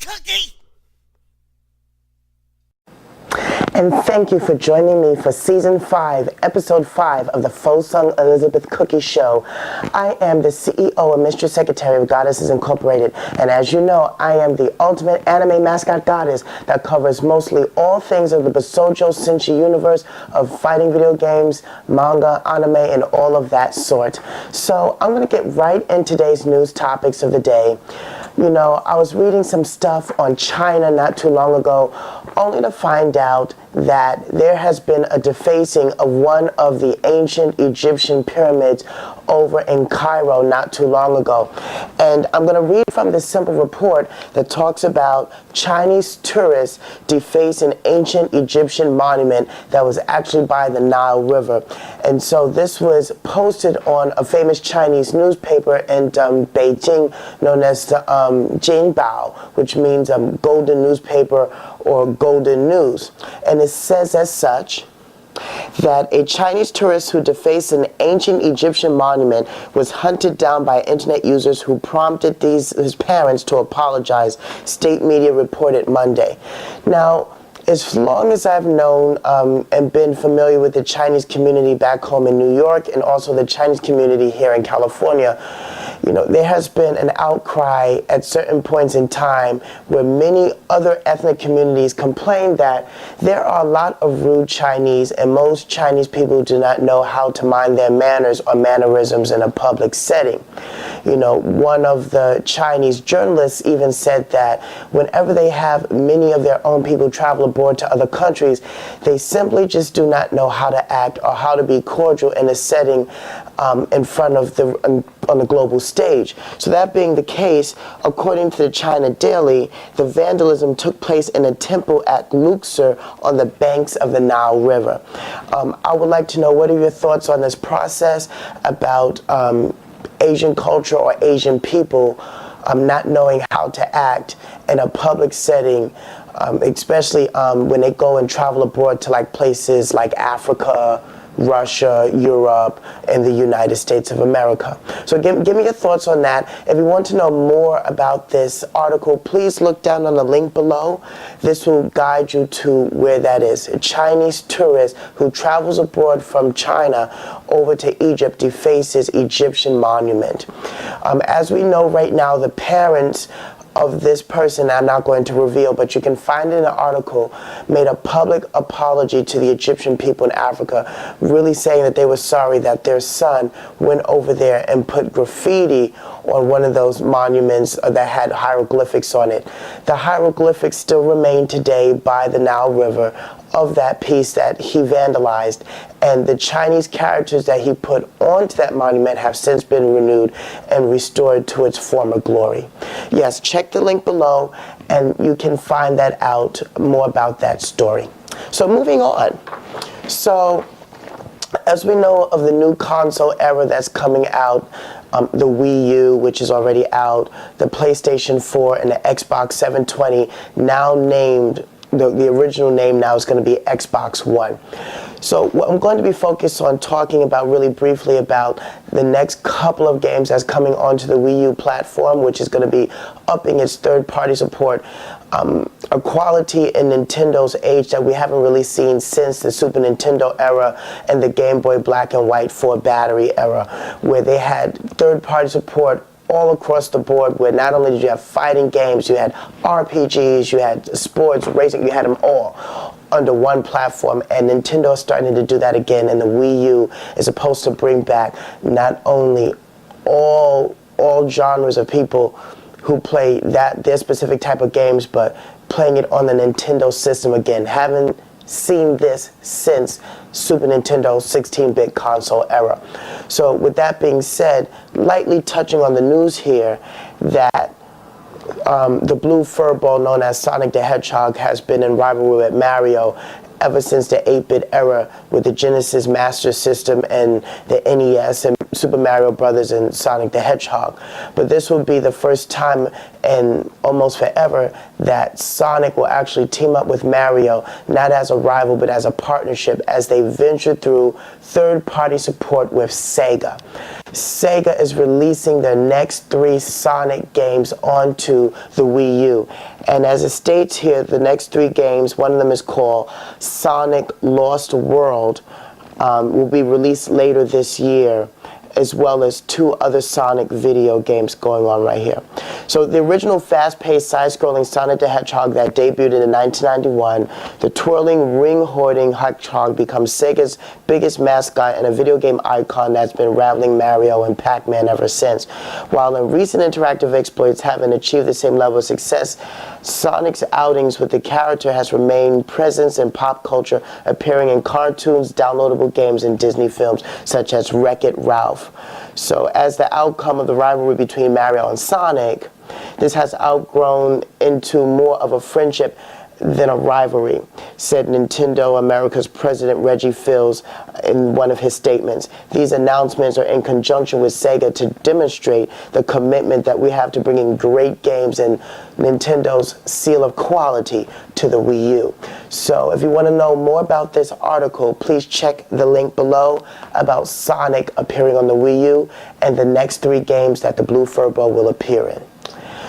Cookie! And thank you for joining me for Season 5, Episode 5 of the Faux Sung Elizabeth Cookye Show. I am the CEO and Mistress Secretary of Goddesses Incorporated, and as you know, I am the ultimate anime mascot goddess that covers mostly all things of the Basoujo Senshi universe of fighting video games, manga, anime, and all of that sort. So I'm going to get right into today's news topics of the day. You know, I was reading some stuff on China not too long ago, only to find out that there has been a defacing of one of the ancient Egyptian pyramids over in Cairo not too long ago. And I'm going to read from this simple report that talks about Chinese tourists deface an ancient Egyptian monument that was actually by the Nile River. And so this was posted on a famous Chinese newspaper in Beijing known as the Jinbao, which means golden newspaper or golden news. And it says as such that a Chinese tourist who defaced an ancient Egyptian monument was hunted down by internet users who prompted his parents to apologize, state media reported Monday. Now, as long as I've known and been familiar with the Chinese community back home in New York and also the Chinese community here in California, you know, there has been an outcry at certain points in time where many other ethnic communities complain that there are a lot of rude Chinese, and most Chinese people do not know how to mind their manners or mannerisms in a public setting. You know, one of the Chinese journalists even said that whenever they have many of their own people travel abroad to other countries, they simply just do not know how to act or how to be cordial in a setting in front of on the global stage. So that being the case, according to the China Daily, the vandalism took place in a temple at Luxor on the banks of the Nile River. I would like to know, what are your thoughts on this process about Asian culture or Asian people not knowing how to act in a public setting, especially when they go and travel abroad to like places like Africa, Russia, Europe, and the United States of America. So give me your thoughts on that. If you want to know more about this article, please look down on the link below. This will guide you to where that is. A Chinese tourist who travels abroad from China over to Egypt defaces Egyptian monument. As we know right now, the parents of this person, I'm not going to reveal, but you can find it in an article, made a public apology to the Egyptian people in Africa, really saying that they were sorry that their son went over there and put graffiti on one of those monuments that had hieroglyphics on it. The hieroglyphics still remain today by the Nile River of that piece that he vandalized, and the Chinese characters that he put onto that monument have since been renewed and restored to its former glory. Yes, check the link below and you can find that out, more about that story. So moving on. So as we know of the new console era that's coming out, the Wii U, which is already out, the PlayStation 4 and the Xbox 720, now named, the original name now is going to be Xbox One. So what I'm going to be focused on talking about really briefly about the next couple of games that's coming onto the Wii U platform, which is going to be upping its third-party support, a quality in Nintendo's age that we haven't really seen since the Super Nintendo era and the Game Boy Black and White 4 battery era, where they had third-party support all across the board, where not only did you have fighting games, you had RPGs, you had sports, racing, you had them all under one platform. And Nintendo is starting to do that again, and the Wii U is supposed to bring back not only all genres of people who play their specific type of games, but playing it on the Nintendo system again. Haven't seen this since Super Nintendo 16-bit console era. So with that being said, lightly touching on the news here, that the blue furball known as Sonic the Hedgehog has been in rivalry with Mario, ever since the 8-bit era with the Genesis Master System and the NES and Super Mario Brothers and Sonic the Hedgehog. But this will be the first time in almost forever that Sonic will actually team up with Mario, not as a rival but as a partnership, as they venture through third-party support with Sega. Sega is releasing their next 3 Sonic games onto the Wii U. And as it states here, the next 3 games, one of them is called Sonic Lost World, will be released later this year, as well as 2 other Sonic video games going on right here. So the original fast-paced side-scrolling Sonic the Hedgehog that debuted in 1991, the twirling ring-hoarding hedgehog becomes Sega's biggest mascot and a video game icon that's been rivaling Mario and Pac-Man ever since. While in recent interactive exploits haven't achieved the same level of success, Sonic's outings with the character has remained present in pop culture, appearing in cartoons, downloadable games, and Disney films such as Wreck-It Ralph. So as the outcome of the rivalry between Mario and Sonic, this has outgrown into more of a friendship than a rivalry, said Nintendo America's President Reggie Fils in one of his statements. These announcements are in conjunction with Sega to demonstrate the commitment that we have to bringing great games and Nintendo's seal of quality to the Wii U. So if you want to know more about this article, please check the link below about Sonic appearing on the Wii U and the next 3 games that the Blue Furbo will appear in.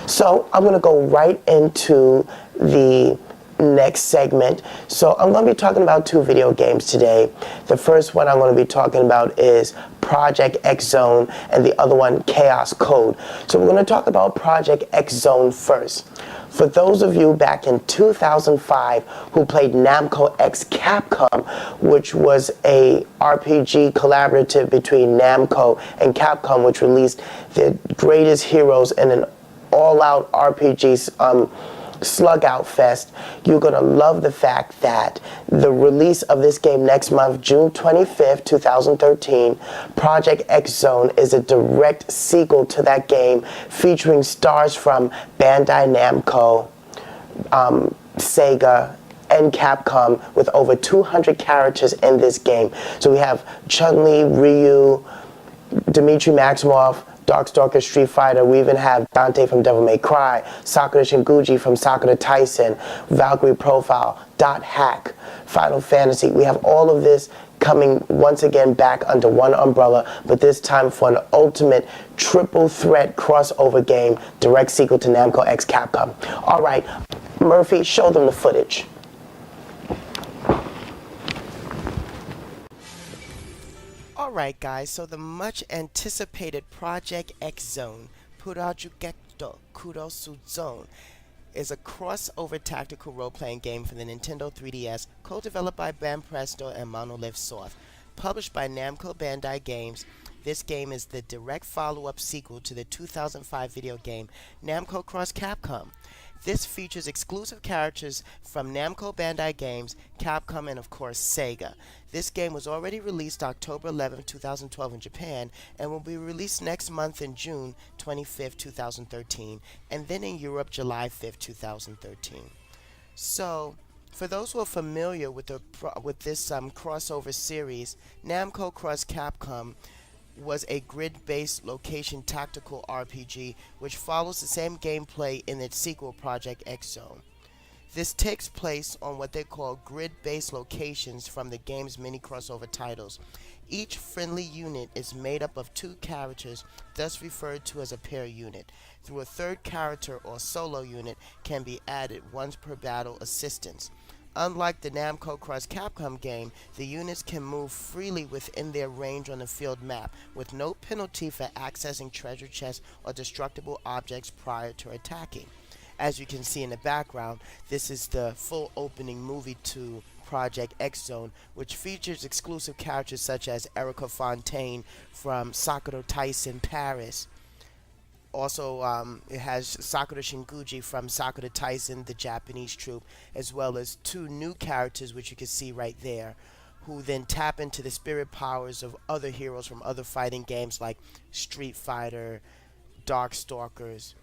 So I'm going to go right into the next segment. So I'm going to be talking about 2 video games today. The first one I'm going to be talking about is Project X Zone, and the other one, Chaos Code. So we're going to talk about Project X Zone first. For those of you back in 2005 who played Namco X Capcom, which was a RPG collaborative between Namco and Capcom, which released the greatest heroes in an all-out RPG slug out fest, you're going to love the fact that the release of this game next month, June 25th, 2013, Project X Zone, is a direct sequel to that game featuring stars from Bandai Namco, Sega, and Capcom, with over 200 characters in this game. So we have Chun-Li, Ryu, Dmitry Maximoff, Darkstalker, Street Fighter. We even have Dante from Devil May Cry, Sakura Shinguji from Sakura Tyson, Valkyrie Profile, Dot Hack, Final Fantasy. We have all of this coming once again back under one umbrella, but this time for an ultimate triple threat crossover game, direct sequel to Namco X Capcom. All right, Murphy, show them the footage. Alright guys, so the much anticipated Project X Zone, Purajugeto Kurosu Zone, is a crossover tactical role-playing game for the Nintendo 3DS, co-developed by Banpresto and Monolith Soft. Published by Namco Bandai Games, this game is the direct follow-up sequel to the 2005 video game Namco Cross Capcom. This features exclusive characters from Namco Bandai Games, Capcom, and of course Sega. This game was already released October 11, 2012 in Japan, and will be released next month in June 25, 2013, and then in Europe July 5, 2013. So, for those who are familiar with this crossover series, Namco Cross Capcom was a grid-based location tactical RPG which follows the same gameplay in its sequel Project X Zone. This takes place on what they call grid-based locations from the game's many crossover titles. Each friendly unit is made up of 2 characters, thus referred to as a pair unit. Through a third character or solo unit can be added once per battle assistance. Unlike the Namco Cross Capcom game, the units can move freely within their range on the field map, with no penalty for accessing treasure chests or destructible objects prior to attacking. As you can see in the background, this is the full opening movie to Project X Zone, which features exclusive characters such as Erica Fontaine from Sakura Tyson Paris. Also, it has Sakura Shinguji from Sakura Tyson, the Japanese troupe, as well as 2 new characters, which you can see right there, who then tap into the spirit powers of other heroes from other fighting games like Street Fighter, Darkstalkers,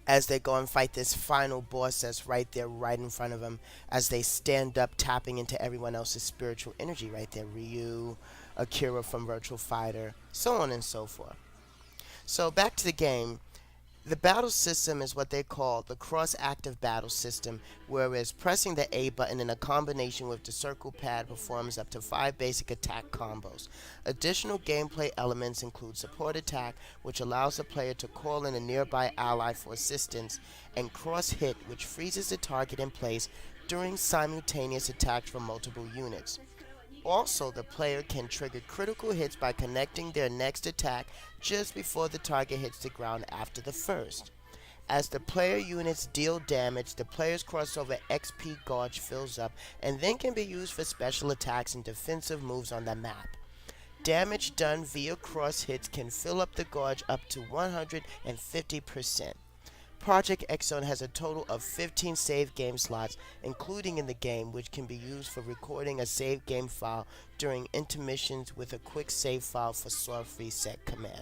as they go and fight this final boss that's right there, right in front of them, as they stand up, tapping into everyone else's spiritual energy right there. Ryu, Akira from Virtual Fighter, so on and so forth. So back to the game. The battle system is what they call the cross-active battle system, whereas pressing the A button in a combination with the circle pad performs up to 5 basic attack combos. Additional gameplay elements include support attack, which allows the player to call in a nearby ally for assistance, and cross-hit, which freezes the target in place during simultaneous attacks from multiple units. Also, the player can trigger critical hits by connecting their next attack just before the target hits the ground after the first. As the player units deal damage, the player's crossover XP gauge fills up and then can be used for special attacks and defensive moves on the map. Damage done via cross hits can fill up the gauge up to 150%. Project X Zone has a total of 15 save game slots, including in the game, which can be used for recording a save game file during intermissions with a quick save file for soft reset command.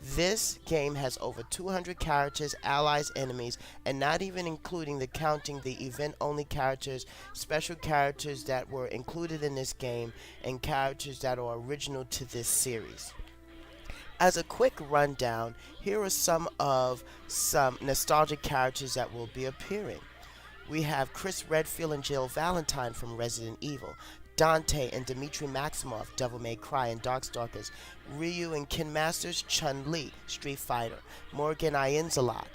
This game has over 200 characters, allies, enemies, and not even including the counting the event-only characters, special characters that were included in this game, and characters that are original to this series. As a quick rundown, here are some nostalgic characters that will be appearing. We have Chris Redfield and Jill Valentine from Resident Evil, Dante and Dmitry Maximoff, Devil May Cry and Darkstalkers, Ryu and Ken Masters, Chun-Li, Street Fighter, Morgan Ienzalot,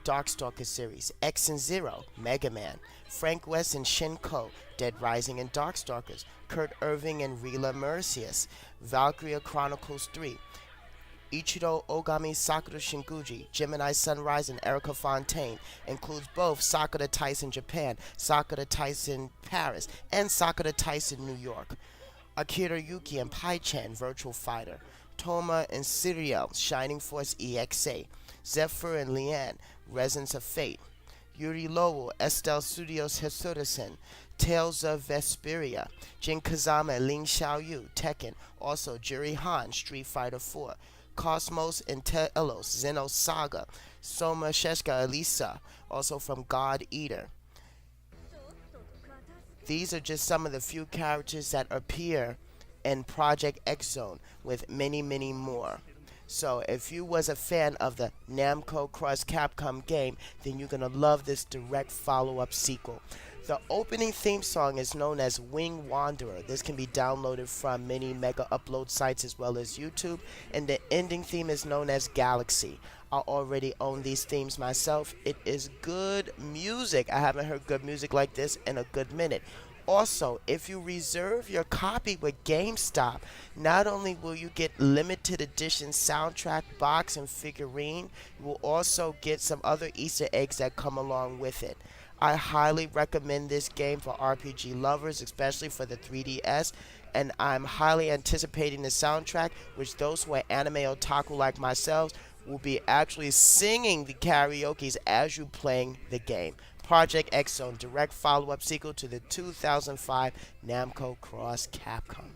Darkstalkers series, X and Zero, Mega Man, Frank West and Shinko, Dead Rising and Darkstalkers, Kurt Irving and Rila Mercius, Valkyria Chronicles 3, Ichiro Ogami Sakura Shinguji, Gemini Sunrise, and Erica Fontaine. Includes both Sakura Tyson Japan, Sakura Tyson Paris, and Sakura Tyson New York. Akira Yuki and Pai-chan, Virtual Fighter. Toma and Siriel, Shining Force EXA. Zephyr and Leanne, Resonance of Fate. Yuri Lowell, Estelle Studios Hisoda-sen, Tales of Vesperia. Jin Kazama and Ling Xiaoyu, Tekken. Also Juri Han, Street Fighter 4. Cosmos and Telos, Xenosaga, Soma Sheshka Elisa, also from God Eater. These are just some of the few characters that appear in Project X Zone, with many, many more. So if you was a fan of the Namco Cross Capcom game, then you're going to love this direct follow-up sequel. The opening theme song is known as Wing Wanderer. This can be downloaded from many mega upload sites as well as YouTube. And the ending theme is known as Galaxy. I already own these themes myself. It is good music. I haven't heard good music like this in a good minute. Also, if you reserve your copy with GameStop, not only will you get limited edition soundtrack, box, and figurine, you will also get some other Easter eggs that come along with it. I highly recommend this game for RPG lovers, especially for the 3DS, and I'm highly anticipating the soundtrack, which those who are anime otaku like myself will be actually singing the karaoke's as you playing the game. Project X Zone, direct follow-up sequel to the 2005 Namco Cross Capcom.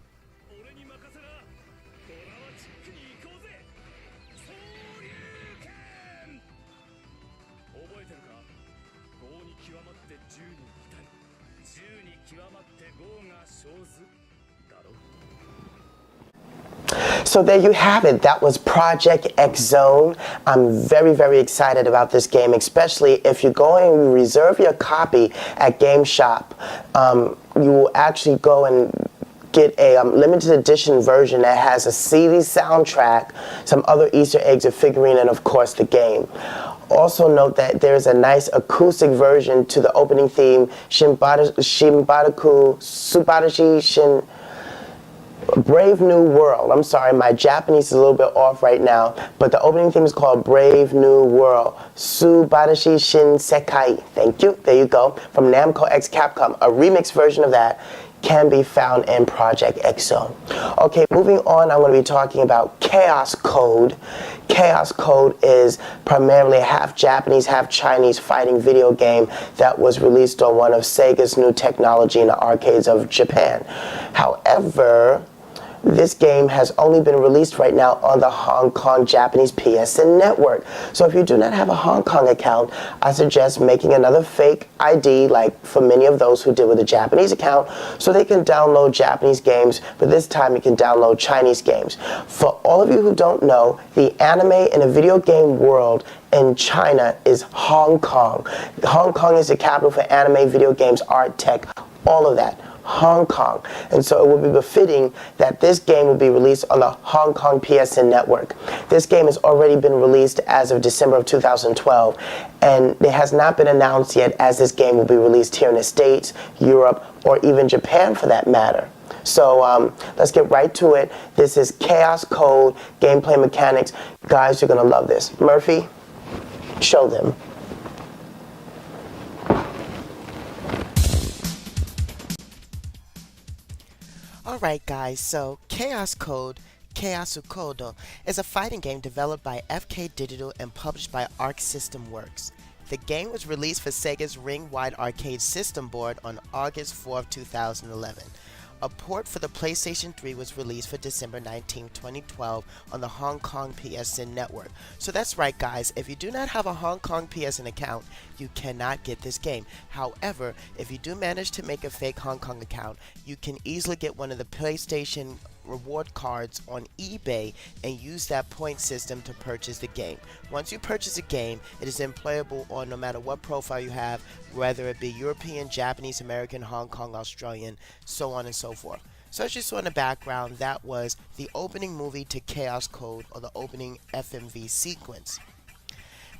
So there you have it. That was Project X Zone. I'm very, very excited about this game, especially if you're going to reserve your copy at GameStop. You will actually go and get a limited edition version that has a CD soundtrack, some other Easter eggs, a figurine, and of course the game. Also note that there's a nice acoustic version to the opening theme, Shinbadaku Subarashi Shin Brave New World. I'm sorry, my Japanese is a little bit off right now, but the opening theme is called Brave New World. Subarashi Shin Sekai. Thank you. There you go. From Namco X Capcom. A remix version of that can be found in Project X Zone. Okay, moving on, I'm going to be talking about Chaos Code. Chaos Code is primarily a half Japanese, half Chinese fighting video game that was released on one of Sega's new technology in the arcades of Japan. However, this game has only been released right now on the Hong Kong Japanese PSN network. So if you do not have a Hong Kong account, I suggest making another fake ID, like for many of those who did with a Japanese account, so they can download Japanese games, but this time you can download Chinese games. For all of you who don't know, the anime and the video game world in China is Hong Kong. Hong Kong is the capital for anime, video games, art, tech, all of that. Hong Kong. And so it would be befitting that this game will be released on the Hong Kong PSN network. This game has already been released as of December of 2012, and it has not been announced yet as this game will be released here in the States, Europe, or even Japan for that matter. So let's get right to it. This is Chaos Code, gameplay mechanics. Guys, you're going to love this. Murphy, show them. Alright guys, so Chaos Code, Chaos Kodo is a fighting game developed by FK Digital and published by Arc System Works. The game was released for Sega's Ring-Wide Arcade System board on August 4, 2011. A port for the PlayStation 3 was released for December 19, 2012 on the Hong Kong PSN network. So that's right guys, if you do not have a Hong Kong PSN account, you cannot get this game. However, if you do manage to make a fake Hong Kong account, you can easily get one of the PlayStation reward cards on eBay and use that point system to purchase the game. Once you purchase a game, it is then playable on no matter what profile you have, whether it be European, Japanese, American, Hong Kong, Australian, so on and so forth. So as you saw in the background, that was the opening movie to Chaos Code, or the opening FMV sequence.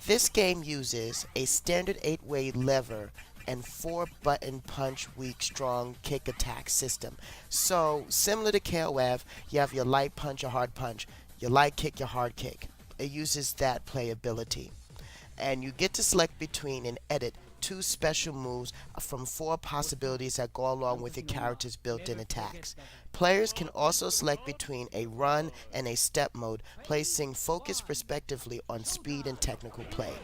This game uses a standard 8-way lever and 4-button punch, weak, strong, kick, attack system. So similar to KOF, you have your light punch, your hard punch, your light kick, your hard kick. It uses that playability. And you get to select between and edit 2 special moves from 4 possibilities that go along with your character's built-in attacks. Players can also select between a run and a step mode, placing focus respectively on speed and technical play.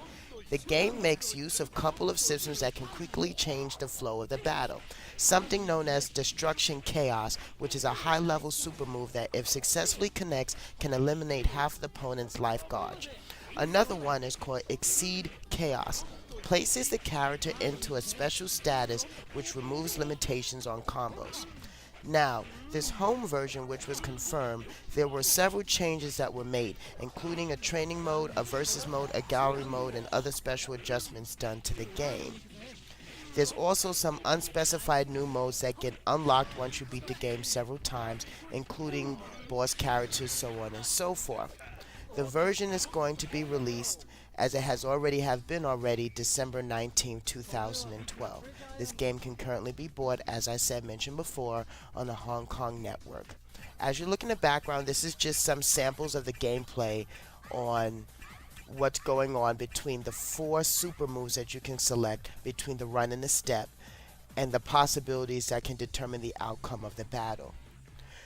The game makes use of a couple of systems that can quickly change the flow of the battle. Something known as Destruction Chaos, which is a high-level super move that, if successfully connects, can eliminate half the opponent's life gauge. Another one is called Exceed Chaos. Places the character into a special status which removes limitations on combos. Now, this home version, which was confirmed, there were several changes that were made, including a training mode, a versus mode, a gallery mode, and other special adjustments done to the game. There's also some unspecified new modes that get unlocked once you beat the game several times, including boss characters, so on and so forth. The version is going to be released, as it has already been December 19, 2012. This game can currently be bought, as I mentioned before, on the Hong Kong network. As you look in the background, this is just some samples of the gameplay on what's going on between the 4 super moves that you can select between the run and the step, and the possibilities that can determine the outcome of the battle.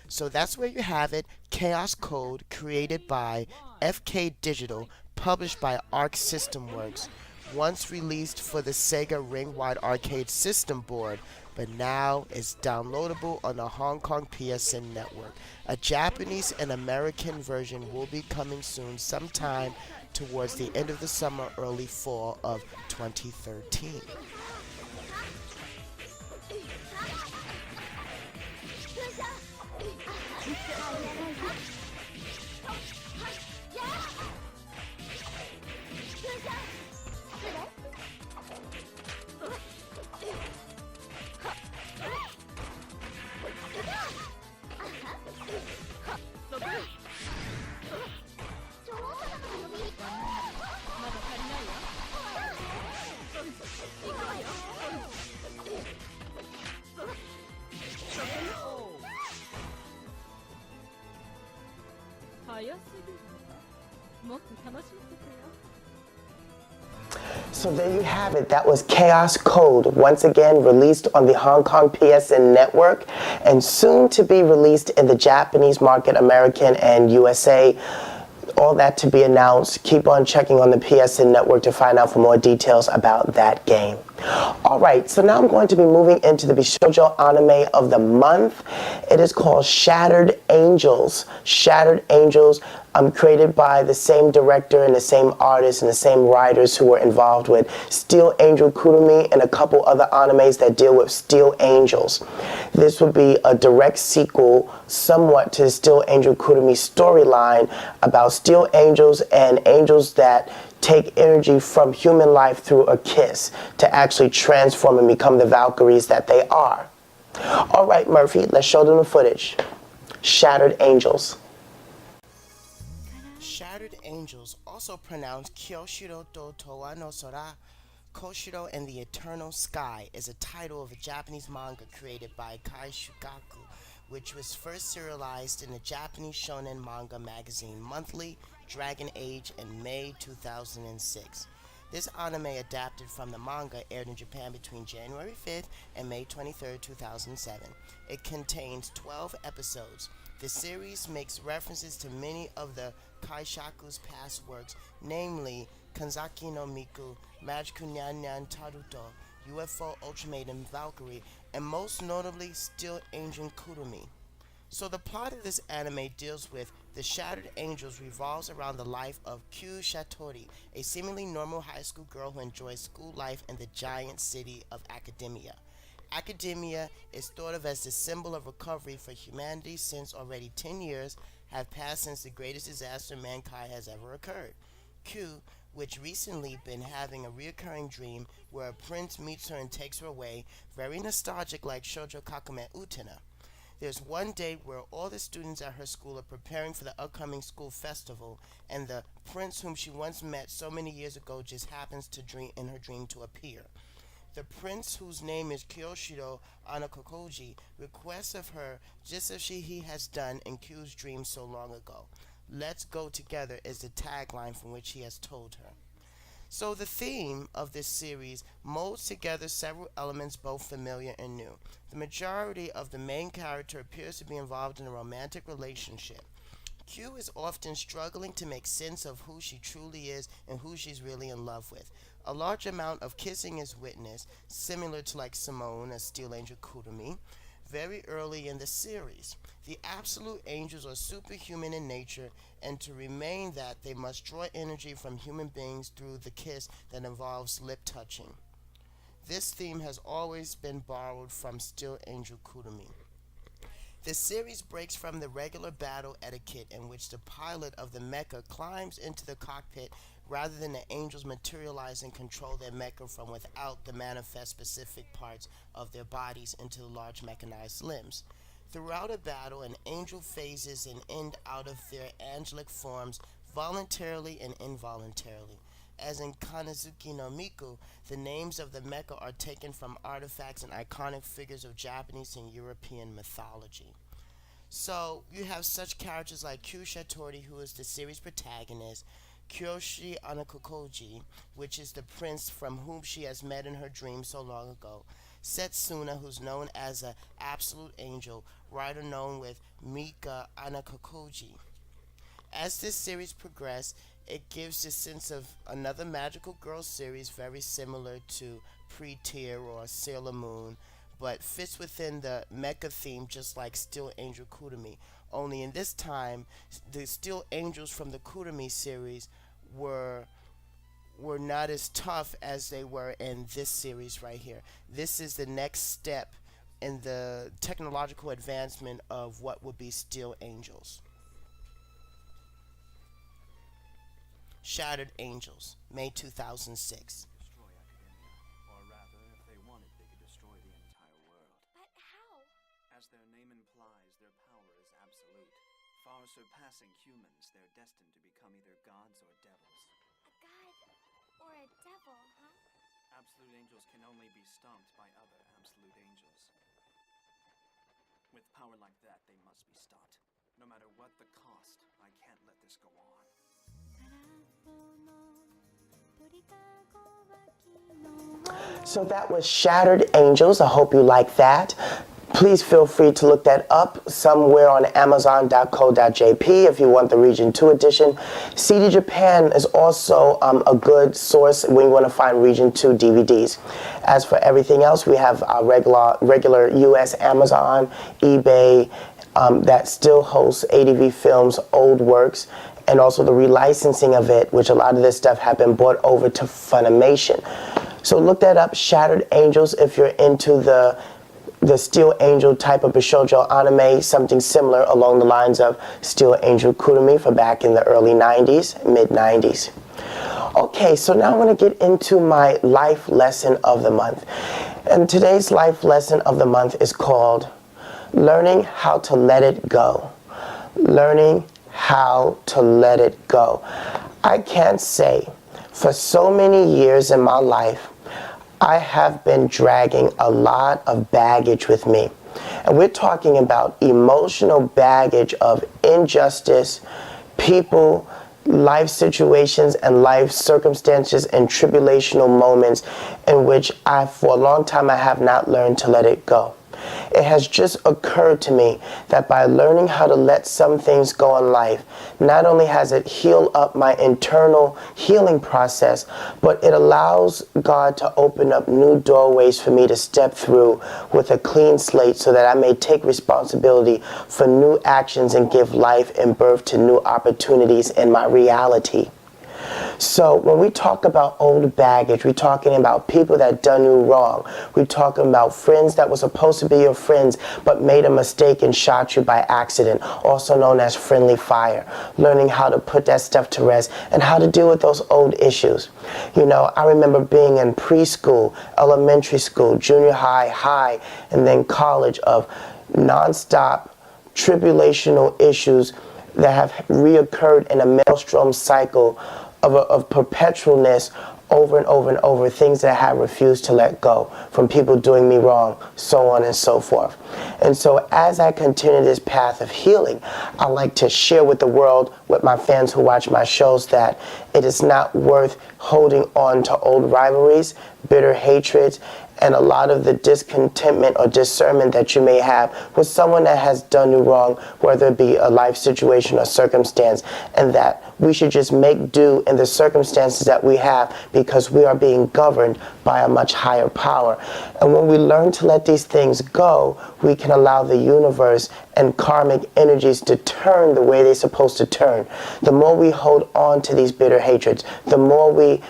So that's where you have it, Chaos Code, created by FK Digital, published by Arc System Works, once released for the Sega Ring-Wide Arcade System board, but now is downloadable on the Hong Kong PSN network. A Japanese and American version will be coming soon, sometime towards the end of the summer, early fall of 2013. So there you have it. That was Chaos Code, once again released on the Hong Kong PSN network and soon to be released in the Japanese market, American and USA. All that to be announced. Keep on checking on the PSN network to find out for more details about that game. All right, so now I'm going to be moving into the Bishoujo anime of the month. It is called Shattered Angels. Shattered Angels, created by the same director and the same artists and the same writers who were involved with Steel Angel Kurumi and a couple other animes that deal with Steel Angels. This would be a direct sequel somewhat to the Steel Angel Kurumi storyline about Steel Angels and angels that take energy from human life through a kiss to actually transform and become the Valkyries that they are. All right, Murphy, let's show them the footage. Shattered Angels. Shattered Angels, also pronounced Kyoshiro to Towa no Sora, Koshiro and the Eternal Sky, is a title of a Japanese manga created by Kai Shugaku, which was first serialized in the Japanese shonen manga magazine Monthly Dragon Age in May 2006. This anime, adapted from the manga, aired in Japan between January 5th and May 23rd, 2007. It contains 12 episodes. The series makes references to many of the Kaishaku's past works, namely Kanzaki no Miku, Magical Nyan Nyan Taruto, UFO Ultimatum Valkyrie, and most notably Steel Angel Kurumi. So the plot of this anime deals with the Shattered Angels revolves around the life of Kyu Shatori, a seemingly normal high school girl who enjoys school life in the giant city of Academia. Academia is thought of as the symbol of recovery for humanity since already 10 years have passed since the greatest disaster mankind has ever occurred. Q, which recently been having a reoccurring dream where a prince meets her and takes her away, very nostalgic like Shoujo Kakume Utena. There's one day where all the students at her school are preparing for the upcoming school festival, and the prince whom she once met so many years ago just happens to dream in her dream to appear. The prince, whose name is Kyoshiro Anakokoji, requests of her just as he has done in Q's dream so long ago. Let's go together is the tagline from which he has told her. So the theme of this series molds together several elements both familiar and new. The majority of the main character appears to be involved in a romantic relationship. Q is often struggling to make sense of who she truly is and who she's really in love with. A large amount of kissing is witnessed, similar to like Simone as Steel Angel Kurumi, very early in the series. The absolute angels are superhuman in nature, and to remain that, they must draw energy from human beings through the kiss that involves lip touching. This theme has always been borrowed from Steel Angel Kurumi. The series breaks from the regular battle etiquette in which the pilot of the mecha climbs into the cockpit rather than the angels materialize and control their mecha from without the manifest specific parts of their bodies into the large mechanized limbs. Throughout a battle, an angel phases in and out of their angelic forms voluntarily and involuntarily. As in Kanazuki no Miku, the names of the mecha are taken from artifacts and iconic figures of Japanese and European mythology. So you have such characters like Kyu Shatori, who is the series protagonist, Kyoshi Anakokoji, which is the prince from whom she has met in her dream so long ago, Setsuna, who's known as an absolute angel, writer known with Mika Anakokoji. As this series progresses, it gives a sense of another magical girl series very similar to Pre-Tier or Sailor Moon, but fits within the mecha theme just like Steel Angel Kurumi. Only in this time, the Steel Angels from the Kurumi series were not as tough as they were in this series right here. This is the next step in the technological advancement of what would be Steel Angels. Shattered Angels, May 2006. Destroy Academia. Or rather, if they wanted, they could destroy the entire world. But how? As their name implies, their power is absolute. Far surpassing humans, they're destined to become either gods or devils. A god or a devil, huh? Absolute angels can only be stomped by other absolute angels. With power like that, they must be stopped. No matter what the cost, I can't let this go on. So that was Shattered Angels. I hope you like that. Please feel free to look that up somewhere on amazon.co.jp if you want the Region 2 edition. CD Japan is also a good source when you want to find Region 2 DVDs. As for everything else, we have our regular U.S. Amazon, eBay, that still hosts ADV Films' old works, and also the relicensing of it, which a lot of this stuff have been brought over to Funimation. So look that up, Shattered Angels, if you're into the Steel Angel type of Bishoujo anime, something similar along the lines of Steel Angel Kurumi for back in the early 90s, mid 90s. Okay, so now I want to get into my life lesson of the month. And today's life lesson of the month is called Learning How to Let It Go. Learning how to let it go. I can't say, for so many years in my life, I have been dragging a lot of baggage with me. And we're talking about emotional baggage of injustice, people, life situations, and life circumstances and tribulational moments in which for a long time, I have not learned to let it go. It has just occurred to me that by learning how to let some things go in life, not only has it healed up my internal healing process, but it allows God to open up new doorways for me to step through with a clean slate so that I may take responsibility for new actions and give life and birth to new opportunities in my reality. So when we talk about old baggage, we're talking about people that done you wrong. We're talking about friends that were supposed to be your friends but made a mistake and shot you by accident, also known as friendly fire. Learning how to put that stuff to rest and how to deal with those old issues. You know, I remember being in preschool, elementary school, junior high, and then college of nonstop tribulational issues that have reoccurred in a maelstrom cycle of perpetualness over and over and over, things that I have refused to let go from people doing me wrong, so on and so forth. And so as I continue this path of healing, I like to share with the world, with my fans who watch my shows, that it is not worth holding on to old rivalries, bitter hatreds, and a lot of the discontentment or discernment that you may have with someone that has done you wrong, whether it be a life situation or circumstance, and that we should just make do in the circumstances that we have because we are being governed by a much higher power. And when we learn to let these things go, we can allow the universe and karmic energies to turn the way they're supposed to turn. The more we hold on to these bitter hatreds, the more we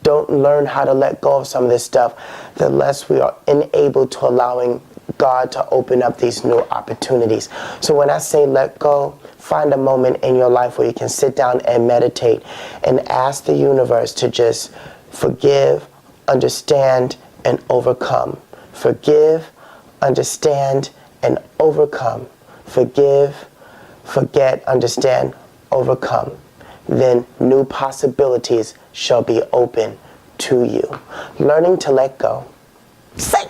don't learn how to let go of some of this stuff, the less we are enabled to allowing God to open up these new opportunities. So when I say let go, find a moment in your life where you can sit down and meditate and ask the universe to just forgive, understand, and overcome. Forgive, understand, and overcome. Forgive, forget, understand, overcome. Then new possibilities shall be open to you. Learning to let go. Say